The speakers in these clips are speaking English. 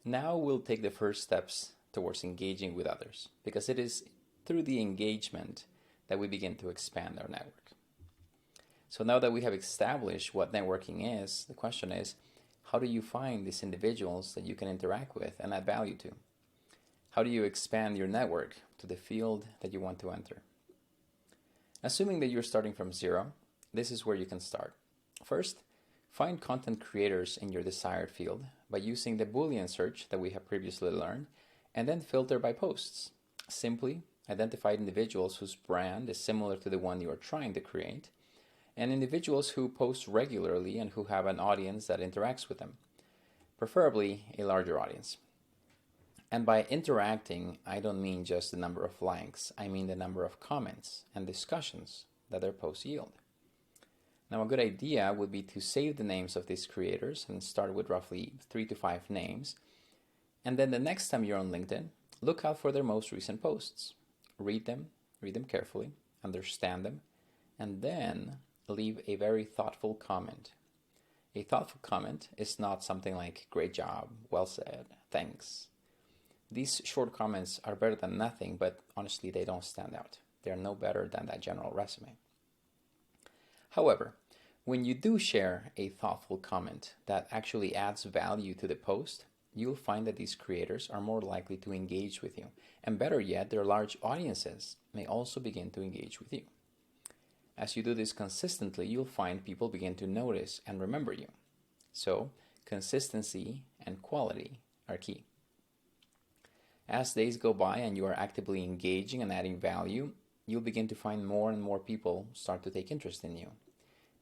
Now we'll take the first steps towards engaging with others, because it is through the engagement that we begin to expand our network. So now that we have established what networking is, the question is, how do you find these individuals that you can interact with and add value to? How do you expand your network to the field that you want to enter? Assuming that you're starting from zero, this is where you can start. First, find content creators in your desired field by using the Boolean search that we have previously learned, and then filter by posts. Simply identify individuals whose brand is similar to the one you are trying to create, and individuals who post regularly and who have an audience that interacts with them, preferably a larger audience. And by interacting, I don't mean just the number of likes, I mean the number of comments and discussions that their posts yield. Now, a good idea would be to save the names of these creators and start with roughly 3 to 5 names. And then the next time you're on LinkedIn, look out for their most recent posts. Read them carefully, understand them, and then leave a very thoughtful comment. A thoughtful comment is not something like, great job, well said, thanks. These short comments are better than nothing, but honestly, they don't stand out. They're no better than that general resume. However, when you do share a thoughtful comment that actually adds value to the post, you'll find that these creators are more likely to engage with you. And better yet, their large audiences may also begin to engage with you. As you do this consistently, you'll find people begin to notice and remember you. So, consistency and quality are key. As days go by and you are actively engaging and adding value, you'll begin to find more and more people start to take interest in you.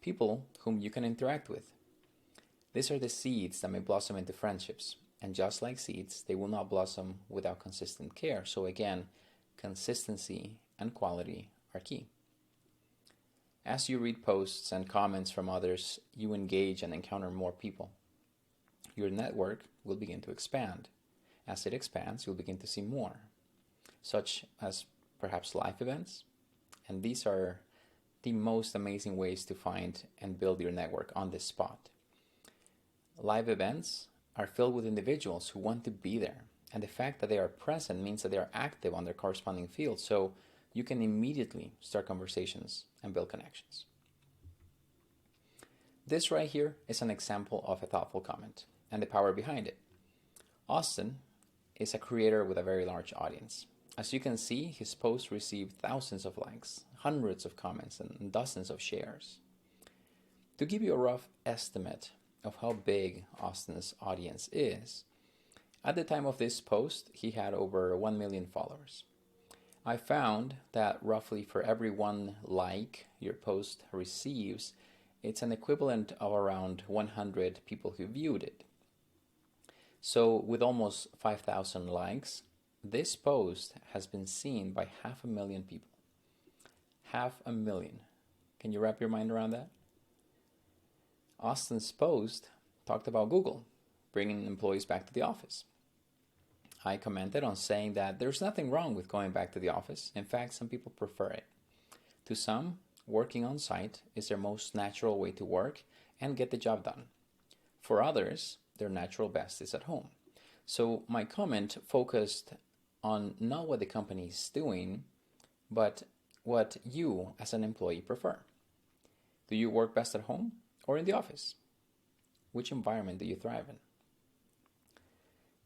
People whom you can interact with. These are the seeds that may blossom into friendships. And just like seeds, they will not blossom without consistent care. So again, consistency and quality are key. As you read posts and comments from others, you engage and encounter more people. Your network will begin to expand. As it expands, you'll begin to see more, such as perhaps live events. And these are the most amazing ways to find and build your network on the spot. Live events are filled with individuals who want to be there, and the fact that they are present means that they are active on their corresponding field, so you can immediately start conversations and build connections. This right here is an example of a thoughtful comment and the power behind it. Austin is a creator with a very large audience. As you can see, his posts received thousands of likes, hundreds of comments, and dozens of shares. To give you a rough estimate of how big Austin's audience is, at the time of this post, he had over 1 million followers. I found that roughly for every 1 like your post receives, it's an equivalent of around 100 people who viewed it. So with almost 5,000 likes, this post has been seen by 500,000 people. 500,000. Can you wrap your mind around that? Austin's post talked about Google bringing employees back to the office. I commented on saying that there's nothing wrong with going back to the office. In fact, some people prefer it. To some, working on site is their most natural way to work and get the job done. For others, their natural best is at home. So my comment focused on not what the company is doing, but what you as an employee prefer. Do you work best at home or in the office? Which environment do you thrive in?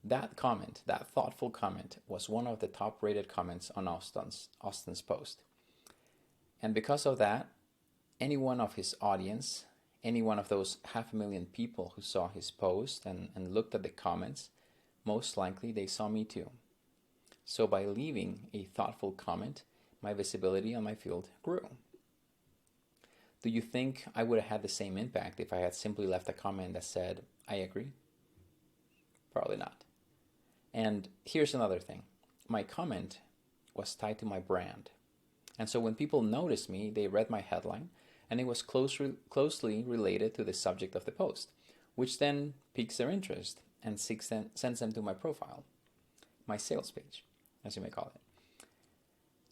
That comment, that thoughtful comment, was one of the top rated comments on Austin's post. And because of that, any one of his audience, any one of those 500,000 people who saw his post and looked at the comments, most likely they saw me too. So by leaving a thoughtful comment, my visibility on my field grew. Do you think I would have had the same impact if I had simply left a comment that said, I agree? Probably not. And here's another thing. My comment was tied to my brand. And so when people noticed me, they read my headline, and it was closely related to the subject of the post, which then piques their interest and sends them to my profile, my sales page, as you may call it.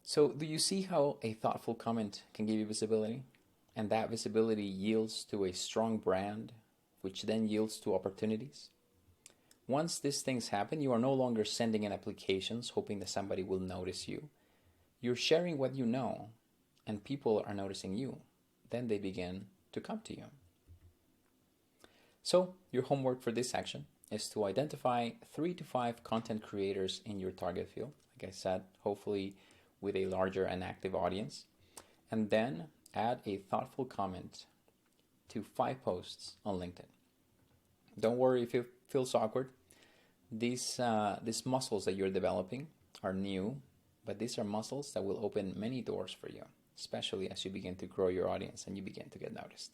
So do you see how a thoughtful comment can give you visibility? And that visibility yields to a strong brand, which then yields to opportunities. Once these things happen, you are no longer sending in applications hoping that somebody will notice you. You're sharing what you know, and people are noticing you. Then they begin to come to you. So, your homework for this section is to identify 3 to 5 content creators in your target field. Like I said, hopefully with a larger and active audience. And then add a thoughtful comment to 5 posts on LinkedIn. Don't worry if it feels awkward. These muscles that you're developing are new, but these are muscles that will open many doors for you, especially as you begin to grow your audience and you begin to get noticed.